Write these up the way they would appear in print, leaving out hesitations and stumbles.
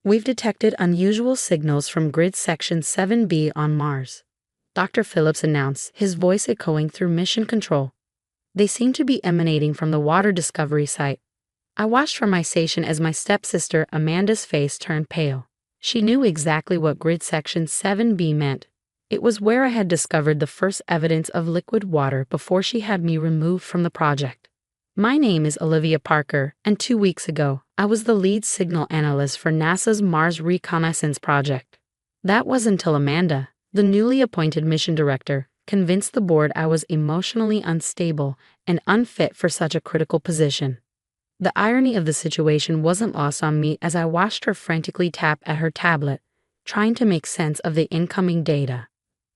We've detected unusual signals from grid section 7B on Mars, Dr. Phillips announced, his voice echoing through mission control. They seem to be emanating from the water discovery site. I watched from my station as my stepsister Amanda's face turned pale. She knew exactly what grid section 7B meant. It was where I had discovered the first evidence of liquid water before she had me removed from the project. My name is Olivia Parker, and 2 weeks ago, I was the lead signal analyst for NASA's Mars Reconnaissance Project. That was until Amanda, the newly appointed mission director, convinced the board I was emotionally unstable and unfit for such a critical position. The irony of the situation wasn't lost on me as I watched her frantically tap at her tablet, trying to make sense of the incoming data.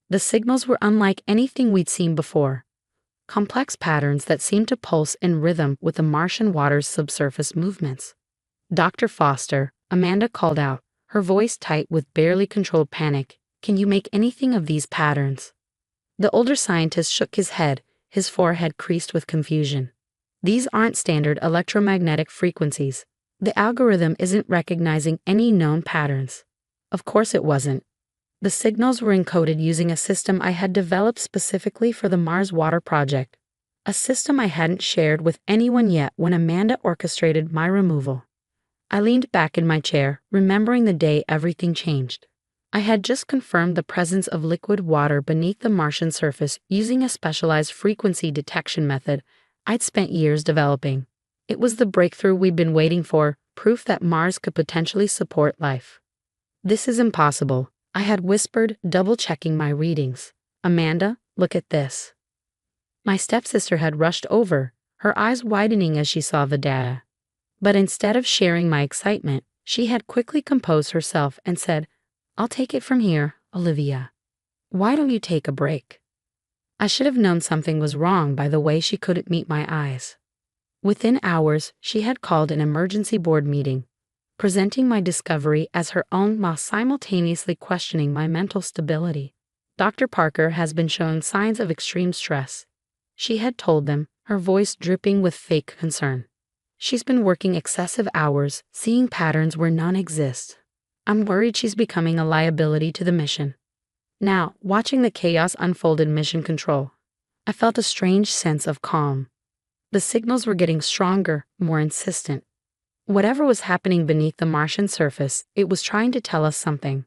The signals were unlike anything we'd seen before. Complex patterns that seemed to pulse in rhythm with the Martian water's subsurface movements. Dr. Foster, Amanda called out, her voice tight with barely controlled panic. Can you make anything of these patterns? The older scientist shook his head, his forehead creased with confusion. These aren't standard electromagnetic frequencies. The algorithm isn't recognizing any known patterns. Of course it wasn't. The signals were encoded using a system I had developed specifically for the Mars Water Project, a system I hadn't shared with anyone yet when Amanda orchestrated my removal. I leaned back in my chair, remembering the day everything changed. I had just confirmed the presence of liquid water beneath the Martian surface using a specialized frequency detection method I'd spent years developing. It was the breakthrough we'd been waiting for, proof that Mars could potentially support life. This is impossible, I had whispered, double-checking my readings. Amanda, look at this. My stepsister had rushed over, her eyes widening as she saw the data. But instead of sharing my excitement, she had quickly composed herself and said, I'll take it from here, Olivia. Why don't you take a break? I should have known something was wrong by the way she couldn't meet my eyes. Within hours, she had called an emergency board meeting, presenting my discovery as her own while simultaneously questioning my mental stability. Dr. Parker has been showing signs of extreme stress, she had told them, her voice dripping with fake concern. She's been working excessive hours, seeing patterns where none exist. I'm worried she's becoming a liability to the mission. Now, watching the chaos unfold in mission control, I felt a strange sense of calm. The signals were getting stronger, more insistent. Whatever was happening beneath the Martian surface, it was trying to tell us something.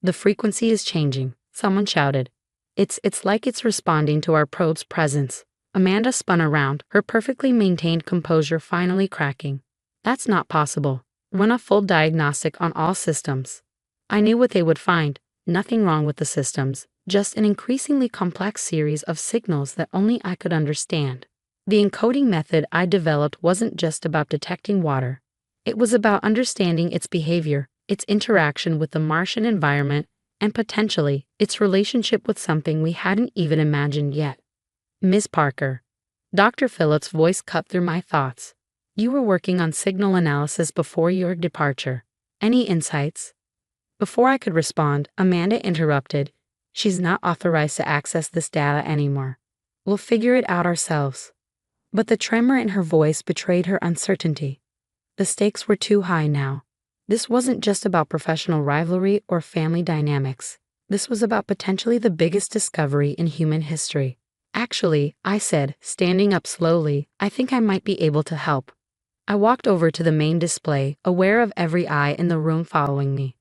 The frequency is changing, someone shouted. It's like it's responding to our probe's presence. Amanda spun around, her perfectly maintained composure finally cracking. That's not possible. Run a full diagnostic on all systems. I knew what they would find, nothing wrong with the systems, just an increasingly complex series of signals that only I could understand. The encoding method I developed wasn't just about detecting water. It was about understanding its behavior, its interaction with the Martian environment, and potentially, its relationship with something we hadn't even imagined yet. Ms. Parker. Dr. Phillips' voice cut through my thoughts. You were working on signal analysis before your departure. Any insights? Before I could respond, Amanda interrupted. She's not authorized to access this data anymore. We'll figure it out ourselves. But the tremor in her voice betrayed her uncertainty. The stakes were too high now. This wasn't just about professional rivalry or family dynamics. This was about potentially the biggest discovery in human history. Actually, I said, standing up slowly, I think I might be able to help. I walked over to the main display, aware of every eye in the room following me.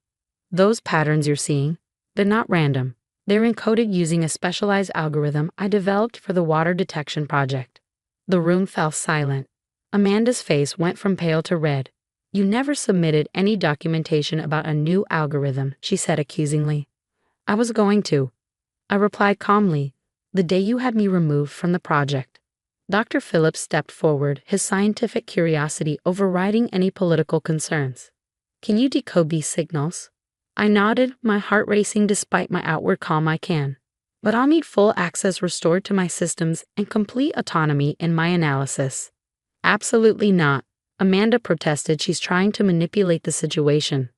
Those patterns you're seeing, they're not random. They're encoded using a specialized algorithm I developed for the water detection project. The room fell silent. Amanda's face went from pale to red. You never submitted any documentation about a new algorithm, she said accusingly. I was going to. I replied calmly, the day you had me removed from the project. Dr. Phillips stepped forward, his scientific curiosity overriding any political concerns. Can you decode these signals? I nodded, my heart racing despite my outward calm. I can. But I'll need full access restored to my systems and complete autonomy in my analysis. Absolutely not. Amanda protested. She's trying to manipulate the situation.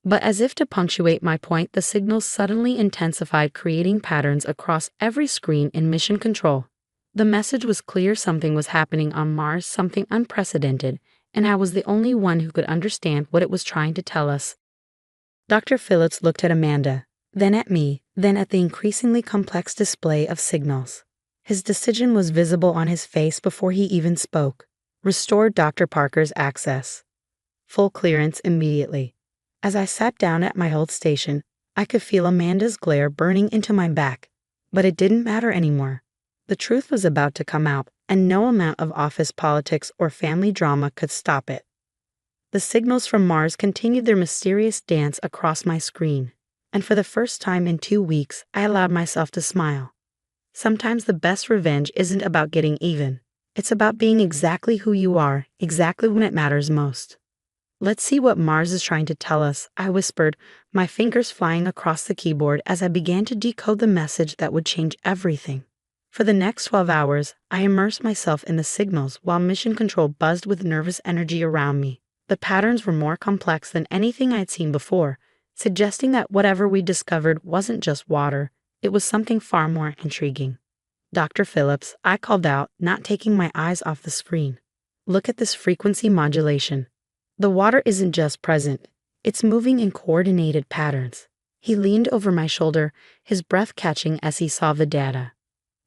But as if to punctuate my point, the signals suddenly intensified, creating patterns across every screen in mission control. The message was clear: something was happening on Mars, something unprecedented, and I was the only one who could understand what it was trying to tell us. Dr. Phillips looked at Amanda, then at me, then at the increasingly complex display of signals. His decision was visible on his face before he even spoke. Restore Dr. Parker's access. Full clearance immediately. As I sat down at my old station, I could feel Amanda's glare burning into my back. But it didn't matter anymore. The truth was about to come out, and no amount of office politics or family drama could stop it. The signals from Mars continued their mysterious dance across my screen, and for the first time in 2 weeks, I allowed myself to smile. Sometimes the best revenge isn't about getting even. It's about being exactly who you are, exactly when it matters most. Let's see what Mars is trying to tell us, I whispered, my fingers flying across the keyboard as I began to decode the message that would change everything. For the next 12 hours, I immersed myself in the signals while Mission Control buzzed with nervous energy around me. The patterns were more complex than anything I'd seen before, suggesting that whatever we discovered wasn't just water, it was something far more intriguing. Dr. Phillips, I called out, not taking my eyes off the screen. Look at this frequency modulation. The water isn't just present, it's moving in coordinated patterns. He leaned over my shoulder, his breath catching as he saw the data.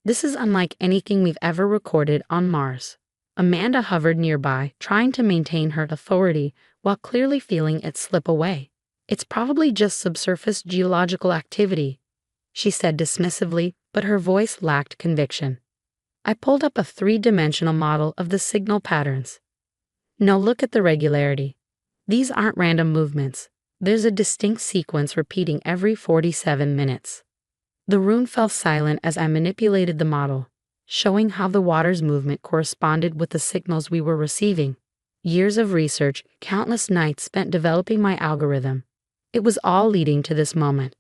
This is unlike anything we've ever recorded on Mars. Amanda hovered nearby, trying to maintain her authority while clearly feeling it slip away. It's probably just subsurface geological activity, she said dismissively, but her voice lacked conviction. I pulled up a 3-dimensional model of the signal patterns. Now look at the regularity. These aren't random movements. There's a distinct sequence repeating every 47 minutes. The room fell silent as I manipulated the model, showing how the water's movement corresponded with the signals we were receiving. Years of research, countless nights spent developing my algorithm. It was all leading to this moment.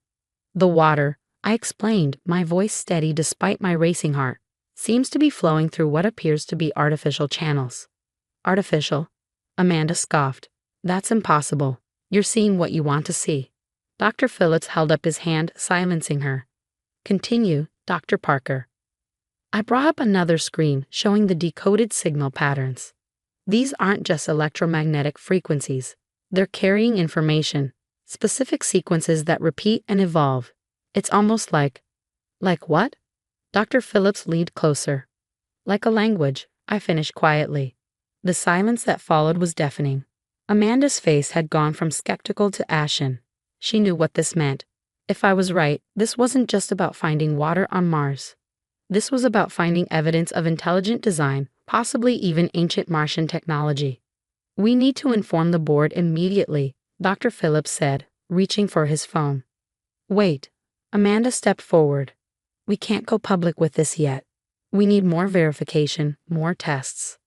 The water, I explained, my voice steady despite my racing heart, seems to be flowing through what appears to be artificial channels. Artificial? Amanda scoffed. That's impossible. You're seeing what you want to see. Dr. Phillips held up his hand, silencing her. Continue, Dr. Parker. I brought up another screen showing the decoded signal patterns. These aren't just electromagnetic frequencies. They're carrying information, specific sequences that repeat and evolve. It's almost like what? Dr. Phillips leaned closer. Like a language, I finished quietly. The silence that followed was deafening. Amanda's face had gone from skeptical to ashen. She knew what this meant. If I was right, this wasn't just about finding water on Mars. This was about finding evidence of intelligent design, possibly even ancient Martian technology. We need to inform the board immediately, Dr. Phillips said, reaching for his phone. Wait. Amanda stepped forward. We can't go public with this yet. We need more verification, more tests.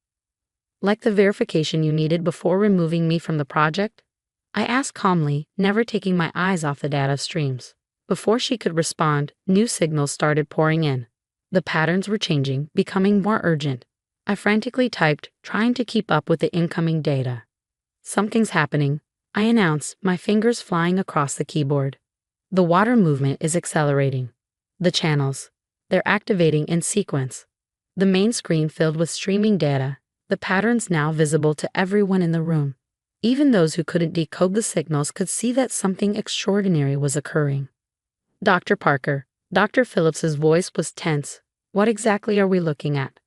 Like the verification you needed before removing me from the project? I asked calmly, never taking my eyes off the data streams. Before she could respond, new signals started pouring in. The patterns were changing, becoming more urgent. I frantically typed, trying to keep up with the incoming data. Something's happening, I announced, my fingers flying across the keyboard. The water movement is accelerating. The channels, they're activating in sequence. The main screen filled with streaming data, the patterns now visible to everyone in the room. Even those who couldn't decode the signals could see that something extraordinary was occurring. Dr. Parker, Dr. Phillips's voice was tense. What exactly are we looking at?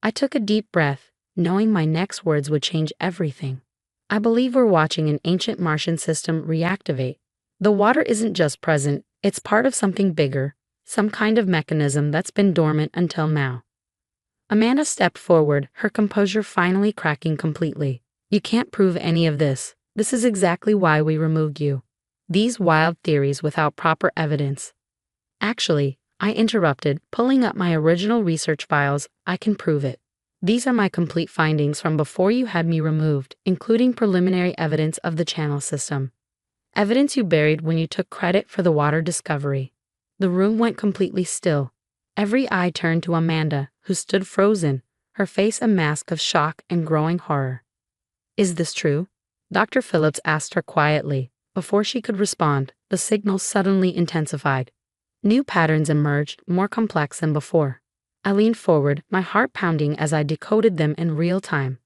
I took a deep breath, knowing my next words would change everything. I believe we're watching an ancient Martian system reactivate. The water isn't just present, it's part of something bigger, some kind of mechanism that's been dormant until now. Amanda stepped forward, her composure finally cracking completely. You can't prove any of this. This is exactly why we removed you. These wild theories without proper evidence. Actually, I interrupted, pulling up my original research files. I can prove it. These are my complete findings from before you had me removed, including preliminary evidence of the channel system. Evidence you buried when you took credit for the water discovery. The room went completely still. Every eye turned to Amanda, who stood frozen, her face a mask of shock and growing horror. Is this true? Dr. Phillips asked her quietly. Before she could respond, the signals suddenly intensified. New patterns emerged, more complex than before. I leaned forward, my heart pounding as I decoded them in real time.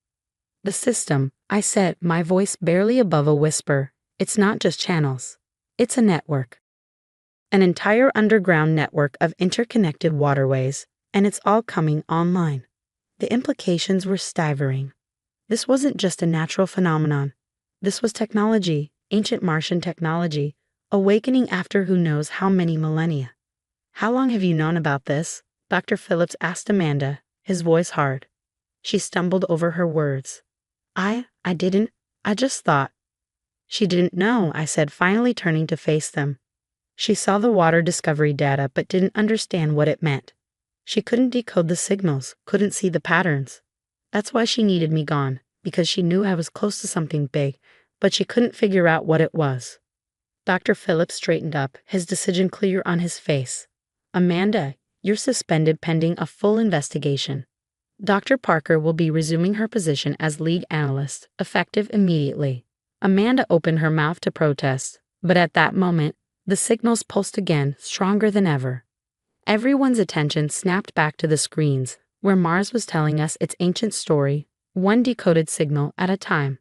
The system, I said, my voice barely above a whisper, It's not just channels. It's a network. An entire underground network of interconnected waterways, and it's all coming online. The implications were staggering. This wasn't just a natural phenomenon. This was technology, ancient Martian technology, awakening after who knows how many millennia. How long have you known about this? Dr. Phillips asked Amanda, his voice hard. She stumbled over her words. I just thought. She didn't know, I said, finally turning to face them. She saw the water discovery data but didn't understand what it meant. She couldn't decode the signals, couldn't see the patterns. That's why she needed me gone, because she knew I was close to something big, but she couldn't figure out what it was. Dr. Phillips straightened up, his decision clear on his face. Amanda, you're suspended pending a full investigation. Dr. Parker will be resuming her position as lead analyst, effective immediately. Amanda opened her mouth to protest, but at that moment, the signals pulsed again, stronger than ever. Everyone's attention snapped back to the screens, where Mars was telling us its ancient story, one decoded signal at a time.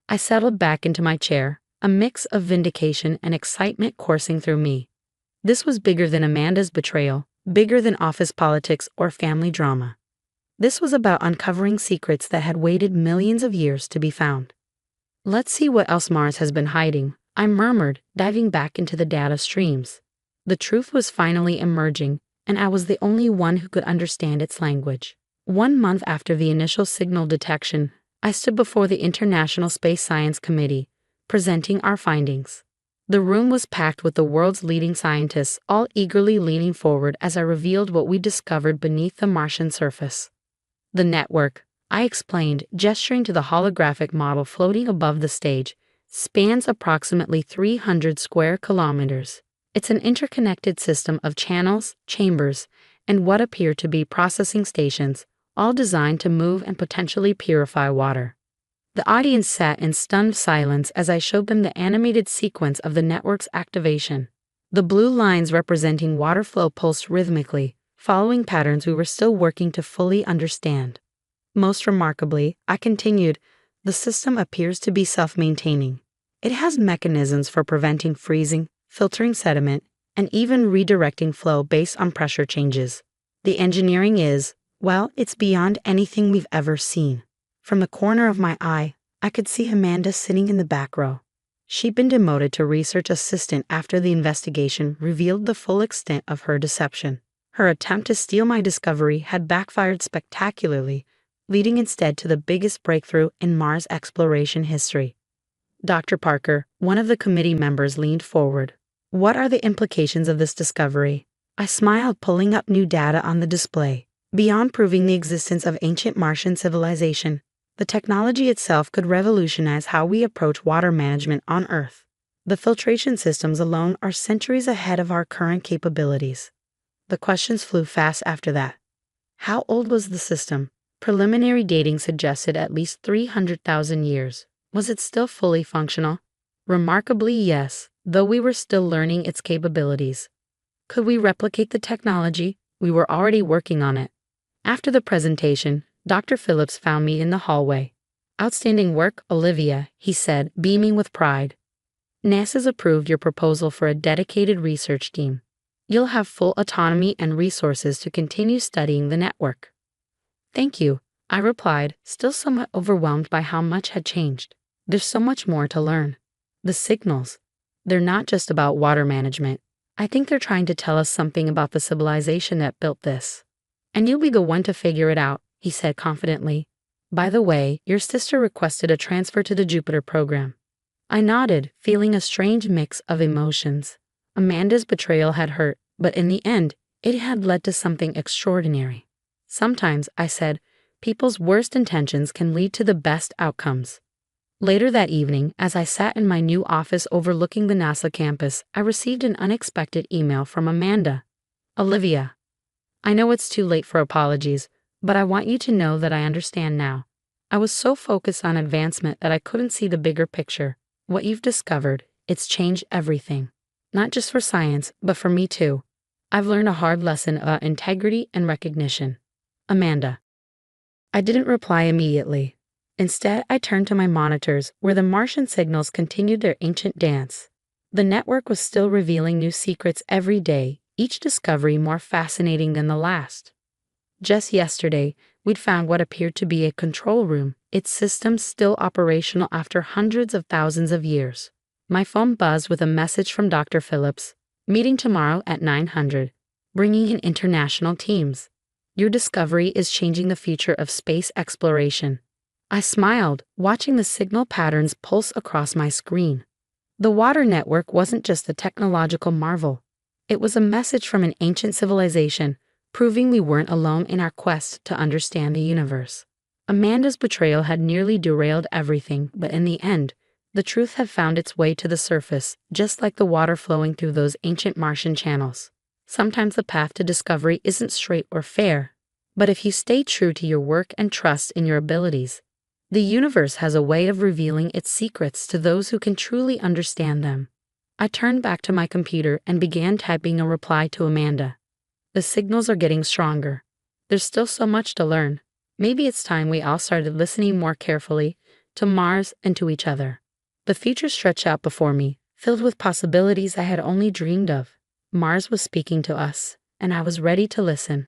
I settled back into my chair, a mix of vindication and excitement coursing through me. This was bigger than Amanda's betrayal, bigger than office politics or family drama. This was about uncovering secrets that had waited millions of years to be found. Let's see what else Mars has been hiding, I murmured, diving back into the data streams. The truth was finally emerging, and I was the only one who could understand its language. 1 month after the initial signal detection, I stood before the International Space Science Committee, presenting our findings. The room was packed with the world's leading scientists, all eagerly leaning forward as I revealed what we discovered beneath the Martian surface. The network, I explained, gesturing to the holographic model floating above the stage, spans approximately 300 square kilometers. It's an interconnected system of channels, chambers, and what appear to be processing stations, all designed to move and potentially purify water. The audience sat in stunned silence as I showed them the animated sequence of the network's activation. The blue lines representing water flow pulsed rhythmically, following patterns we were still working to fully understand. Most remarkably, I continued, the system appears to be self-maintaining. It has mechanisms for preventing freezing, filtering sediment, and even redirecting flow based on pressure changes. The engineering is, well, it's beyond anything we've ever seen. From the corner of my eye, I could see Amanda sitting in the back row. She'd been demoted to research assistant after the investigation revealed the full extent of her deception. Her attempt to steal my discovery had backfired spectacularly, leading instead to the biggest breakthrough in Mars exploration history. Dr. Parker, one of the committee members, leaned forward. What are the implications of this discovery? I smiled, pulling up new data on the display. Beyond proving the existence of ancient Martian civilization, the technology itself could revolutionize how we approach water management on Earth. The filtration systems alone are centuries ahead of our current capabilities. The questions flew fast after that. How old was the system? Preliminary dating suggested at least 300,000 years. Was it still fully functional? Remarkably, yes, though we were still learning its capabilities. Could we replicate the technology? We were already working on it. After the presentation, Dr. Phillips found me in the hallway. Outstanding work, Olivia, he said, beaming with pride. NASA's approved your proposal for a dedicated research team. You'll have full autonomy and resources to continue studying the network. Thank you, I replied, still somewhat overwhelmed by how much had changed. There's so much more to learn. The signals, they're not just about water management. I think they're trying to tell us something about the civilization that built this. And you'll be the one to figure it out, he said confidently. By the way, your sister requested a transfer to the Jupiter program. I nodded, feeling a strange mix of emotions. Amanda's betrayal had hurt, but in the end, it had led to something extraordinary. Sometimes, I said, people's worst intentions can lead to the best outcomes. Later that evening, as I sat in my new office overlooking the NASA campus, I received an unexpected email from Amanda. Olivia, I know it's too late for apologies, but I want you to know that I understand now. I was so focused on advancement that I couldn't see the bigger picture. What you've discovered, it's changed everything. Not just for science, but for me too. I've learned a hard lesson about integrity and recognition. Amanda. I didn't reply immediately. Instead, I turned to my monitors, where the Martian signals continued their ancient dance. The network was still revealing new secrets every day, each discovery more fascinating than the last. Just yesterday, we'd found what appeared to be a control room, its systems still operational after hundreds of thousands of years. My phone buzzed with a message from Dr. Phillips. Meeting tomorrow at 900. Bringing in international teams. Your discovery is changing the future of space exploration. I smiled, watching the signal patterns pulse across my screen. The water network wasn't just a technological marvel. It was a message from an ancient civilization, proving we weren't alone in our quest to understand the universe. Amanda's betrayal had nearly derailed everything, but in the end, the truth had found its way to the surface, just like the water flowing through those ancient Martian channels. Sometimes the path to discovery isn't straight or fair, but if you stay true to your work and trust in your abilities, the universe has a way of revealing its secrets to those who can truly understand them. I turned back to my computer and began typing a reply to Amanda. The signals are getting stronger. There's still so much to learn. Maybe it's time we all started listening more carefully to Mars and to each other. The future stretched out before me, filled with possibilities I had only dreamed of. Mars was speaking to us, and I was ready to listen.